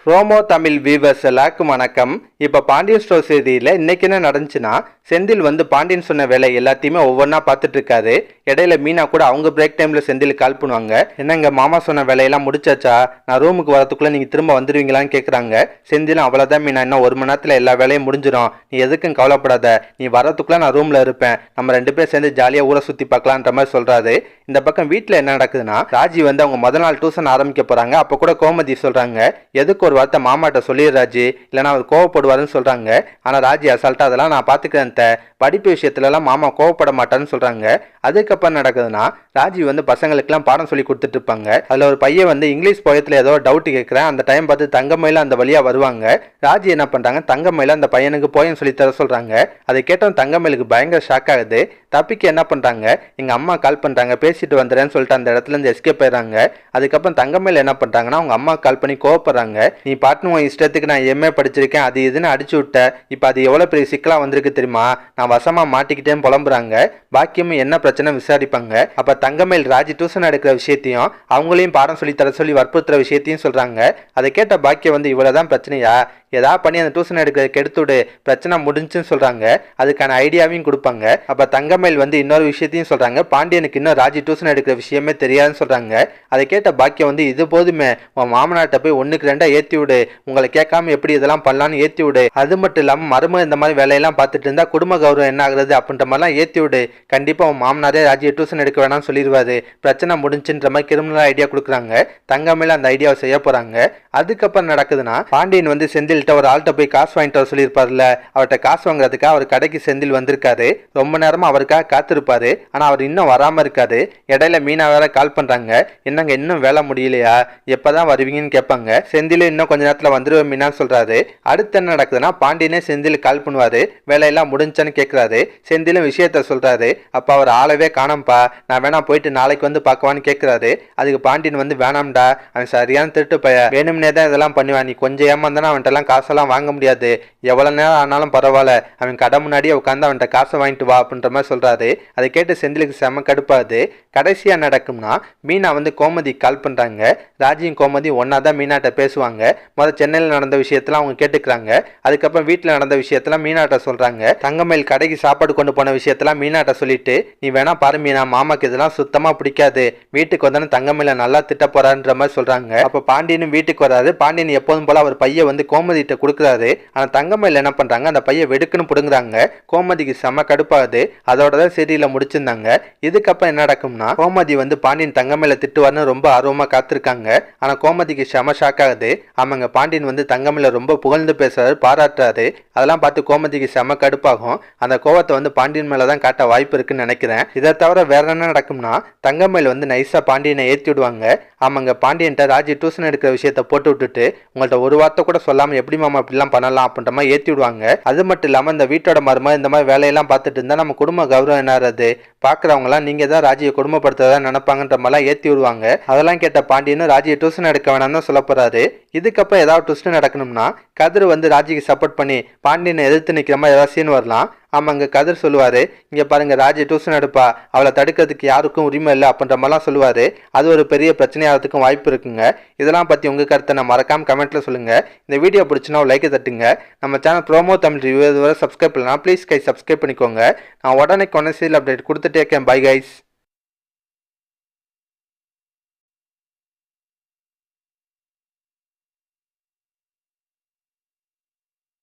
ரோமோ Tamil viewers எல்லாருக்கும் வணக்கம். இப்போ பாண்டியன் ஸ்டோர் செய்தியில் இன்னைக்கு என்ன நடந்துச்சுன்னா, செந்தில் வந்து பாண்டியன் சொன்ன வேலை எல்லாத்தையுமே ஒவ்வொன்றா பார்த்துட்டு இருக்காரு. இடையில மீனா கூட அவங்க பிரேக் டைம்ல செந்தில் கால் பண்ணுவாங்க. என்னங்க மாமா சொன்ன வேலையெல்லாம் முடிச்சாச்சா, நான் ரூமுக்கு வரதுக்குள்ள நீங்க திரும்ப வந்துடுவீங்களான்னு கேட்குறாங்க. செந்திலும் அவ்வளோதான் மீனா, இன்னும் 1 மணி நேரத்தில் எல்லா வேலையும் முடிஞ்சிடும், நீ எதுக்கும் கவலைப்படாத, நீ வரதுக்குள்ள நான் ரூம்ல இருப்பேன், நம்ம 2 பேரும் சேர்ந்து ஜாலியாக ஊரை சுற்றி பார்க்கலான்ற மாதிரி சொல்றாரு. இந்த பக்கம் வீட்டில் என்ன நடக்குதுன்னா, ராஜி வந்து அவங்க முதல் நாள் டியூஷன் ஆரம்பிக்க போறாங்க. அப்போ கூட கோமதி சொல்றாங்க, எதுக்கு ஒரு வார்த்தை மாமாட்ட சொல்லிடு ராஜி, இல்லைனா அவர் கோவப்படுவாருன்னு சொல்றாங்க. ஆனா ராஜி அசால்ட்டா அதெல்லாம் நான் பாத்துக்கிறேன், படிப்பு விஷயத்துல எல்லாம் மாமா கோவப்பட மாட்டான்னு சொல்றாங்க. அதுக்கப்புறம் நடக்குதுன்னா, ராஜி வந்து பசங்களுக்கெல்லாம் பாடம் சொல்லி கொடுத்துட்டு இருப்பாங்க. அதுல ஒரு பையன் வந்து இங்கிலீஷ் போயத்துல ஏதோ டவுட் கேட்கிறேன். அந்த டைம் பார்த்து தங்கமயில அந்த வழியா வருவாங்க. ராஜி என்ன பண்றாங்க, தங்கமயில அந்த பையனுக்கு போயம் சொல்லி தர சொல்றாங்க. அதை கேட்டவன் தங்கமயிலுக்கு பயங்கர ஷாக் ஆகுது. தப்பிக்க என்ன பண்றாங்க, எங்க அம்மா கால் பண்றாங்க, பேசிட்டு வந்துடுறேன்னு சொல்லிட்டு அந்த இடத்துல இருந்து எஸ்கேப் ஆயிடுறாங்க. அதுக்கப்புறம் தங்கமயில் என்ன பண்றாங்கன்னா, அவங்க அம்மா கால் பண்ணி கோவப்படுறாங்க. நீ பாட்டுன்னு உன் இஷ்டத்துக்கு நான் எம்ஏ படிச்சிருக்கேன், அது இதுன்னு அடிச்சு விட்ட, இப்போ அது எவ்வளோ பெரிய சிக்கலா வந்திருக்கு தெரியுமா, நான் வசமா மாட்டிக்கிட்டேன்னு புலம்புறாங்க. பாக்கியமும் என்ன பிரச்சனை விசாரிப்பாங்க. அப்ப தங்கமயில் ராஜி டியூஷன் எடுக்கிற விஷயத்தையும் அவங்களையும் பாடம் சொல்லி தர சொல்லி வற்புறுத்துற விஷயத்தையும் சொல்றாங்க. அதை கேட்ட பாக்கியம் வந்து இவ்வளவுதான் பிரச்சனையா, ஏதாவது பண்ணி அந்த டியூஷன் எடுக்க கெடுத்துடு, பிரச்சனை முடிஞ்சுன்னு சொல்றாங்க. அதுக்கான ஐடியாவையும் கொடுப்பாங்க. அப்ப தங்கமயில் வந்து இன்னொரு விஷயத்தையும் சொல்றாங்க, பாண்டியனுக்கு இன்னும் ராஜி டியூஷன் எடுக்கிற விஷயமே தெரியாதுன்னு சொல்றாங்க. அதை கேட்ட பாக்கியம் வந்து இது போதுமே, உன் மாமனாட்ட போய் 1க்கு 2 ஏத்தி விடு, உங்களை கேட்காம எப்படி இதெல்லாம் பண்ணலான்னு ஏத்தி விடு, அது மட்டும் இல்லாம மருமக இந்த மாதிரி வேலையெல்லாம் பார்த்துட்டு இருந்தா குடும்ப கௌரவம் என்ன ஆகுறது அப்படின்ற மாதிரிலாம் ஏத்தி விடு, கண்டிப்பா உன் மாமனாரே ராஜியை டியூஷன் எடுக்க வேணாம்னு சொல்லிடுவாரு, பிரச்சனை முடிஞ்சுன்ற மாதிரி கிரிமினல் ஐடியா கொடுக்குறாங்க. தங்கமயில் அந்த ஐடியாவை செய்ய போறாங்க. அதுக்கப்புறம் நடக்குதுன்னா, பாண்டியன் வந்து செந்தில் ஒரு ஆள்கிட்ட போய் காசு வாங்கிட்டு வர சொல்லியிருப்பாருல, அவர்கிட்ட காசு வாங்குறதுக்காக அவர் கடைக்கு செந்தில் வந்திருக்காரு. ரொம்ப நேரமா அவருக்காக காத்திருப்பாரு. ஆனா அவர் இன்னும் வராம இருக்காரு. இடையில மீனா வேற கால் பண்றாங்க, என்னங்க இன்னும் வேலை முடியலையா, எப்பதான் வருவீங்கன்னு கேட்பாங்க. செந்திலும் இன்னும் கொஞ்ச நேரத்துல வந்துருவேன் மீனான்னு சொல்றாரு. அடுத்து என்ன நடக்குதுன்னா, பாண்டியனே செந்தில் கால் பண்ணுவாரு, வேலையெல்லாம் முடிஞ்சான்னு கேட்கிறாரு. செந்திலும் விஷயத்த சொல்றாரு. அப்ப அவர் ஆளவே காணோம்பா, நான் வேணா போயிட்டு நாளைக்கு வந்து பார்க்கவான்னு கேட்கிறாரு. அதுக்கு பாண்டியன் வந்து வேணாம்டா, அவன் சரியான திருட்டு பைய, வேணும்னே தான் இதெல்லாம் பண்ணுவான், நீ கொஞ்சம் ஏமாந்தானா அவன்கிட்ட எல்லாம் காசெல்லாம் வாங்க முடியாது, எவ்வளவு நேரம் ஆனாலும் பரவாயில்ல, அவன் கடை முன்னாடியே உட்காந்து அவன்கிட்ட காசை வாங்கிட்டு வா அப்படின்ற மாதிரி சொல்றாரு. அதை கேட்டு செந்திலுக்கு செம கடுப்பாது. கடைசியா நடக்கும்னா, மீனா வந்து கோமதி கால் பண்றாங்க. ராஜியும் கோமதி ஒன்னாதான் மீனாட்ட பேசுவாங்க. முதல் சென்னையில் நடந்த விஷயத்துல அவங்க கேட்டுக்கிறாங்க. அதுக்கப்புறம் வீட்டுல நடந்த விஷயத்துல மீனாட்ட சொல்றாங்க. தங்கமயில் கடைக்கு சாப்பாடு கொண்டு போன விஷயத்தெல்லாம் மீனாட்ட சொல்லிட்டு, நீ வேணா பாரு மீனா, மாமாக்கு இதெல்லாம் சுத்தமா பிடிக்காது, வீட்டுக்கு வந்தானே தங்கமயில நல்லா திட்ட போறான்ற மாதிரி சொல்றாங்க. அப்ப பாண்டியனும் வீட்டுக்கு வராது. பாண்டியன் எப்போதும் போல அவர் பைய வந்து கோமதிட்ட கொடுக்குறாரு. ஆனா தங்கமயில் என்ன பண்றாங்க, அந்த பைய வெடுக்குன்னு புடுங்குறாங்க. கோமதிக்கு செம கடுப்பாகுது. அதோட தான் சீரியல முடிச்சிருந்தாங்க. இதுக்கப்புறம் என்ன நடக்கும்னா, கோமதி வந்து பாண்டியன் தங்கமயில திட்டுவார்னு ரொம்ப ஆர்வமா காத்திருக்காங்க. ஆனா கோமதிக்கு செம ஷாக் ஆகுது. ஆமாங்க, பாண்டியன் வந்து தங்கமயில ரொம்ப புகழ்ந்து பேசுறாரு, பாராட்டுறாரு. அதெல்லாம் பார்த்து கோமதிக்கு செம கடுப்பாகும். அந்த கோவத்தை வந்து பாண்டியன் மேலதான் காட்ட வாய்ப்பு இருக்குன்னு நினைக்கிறேன். இதை தவிர வேற என்ன நடக்கும்னா, தங்கமயில் வந்து நைஸா பாண்டியனை ஏத்தி விடுவாங்க. ஆமாங்க, பாண்டியன்ட்ட ராஜி டியூஷன் எடுக்கிற விஷயத்த போட்டு விட்டுட்டு, உங்கள்ட்ட ஒரு வார்த்தை கூட சொல்லாம எப்படி மாமா இப்படிலாம் பண்ணலாம் அப்படின்ற மாதிரி ஏத்தி விடுவாங்க. அது மட்டும் இல்லாம இந்த வீட்டோட மருமக இந்த மாதிரி வேலையெல்லாம் பார்த்துட்டு இருந்தா நம்ம குடும்ப கௌரவம் என்னறது, பாக்குறவங்க எல்லாம் நீங்க தான் ராஜியை குடும்பப்படுத்துறதா நினைப்பாங்கன்ற மாதிரிலாம் ஏத்தி விடுவாங்க. அதெல்லாம் கேட்ட பாண்டியனும் ராஜியை டியூஷன் எடுக்க வேணாம்னு தான் சொல்ல போறாரு. இதுக்கப்புறம் ஏதாவது ட்விஸ்ட் நடக்கணும்னா, கதிர் வந்து ராஜிக்கு சப்போர்ட் பண்ணி பாண்டியனை எதிர்த்து நிக்கிற மாதிரி ஏதாவது சீன் வரலாம். ஆமாங்க, கதிர் சொல்லுவாரு, இங்க பாருங்க ராஜி டியூஷன் எடுப்பா, அவளை தடுக்கிறதுக்கு யாருக்கும் உரிமை இல்லை அப்படின்ற மாதிரிலாம் சொல்லுவாரு. அது ஒரு பெரிய பிரச்சனையாகிறதுக்கும் வாய்ப்பு இருக்குங்க. இதெல்லாம் பத்தி உங்க கருத்தை நான் மறக்காம கமெண்ட்ல சொல்லுங்க. இந்த வீடியோ பிடிச்சுன்னா ஒரு லைக்கை தட்டுங்க. நம்ம சேனல் ப்ரோமோ தமிழ் ரிவ்யூ இதுவரை சப்ஸ்கிரைப் பண்ணலாம், ப்ளீஸ் கை சப்ஸ்கிரைப் பண்ணிக்கோங்க. நான் உடனே சீரியல் அப்டேட் கொடுத்துட்டே இருக்கேன். Bye guys.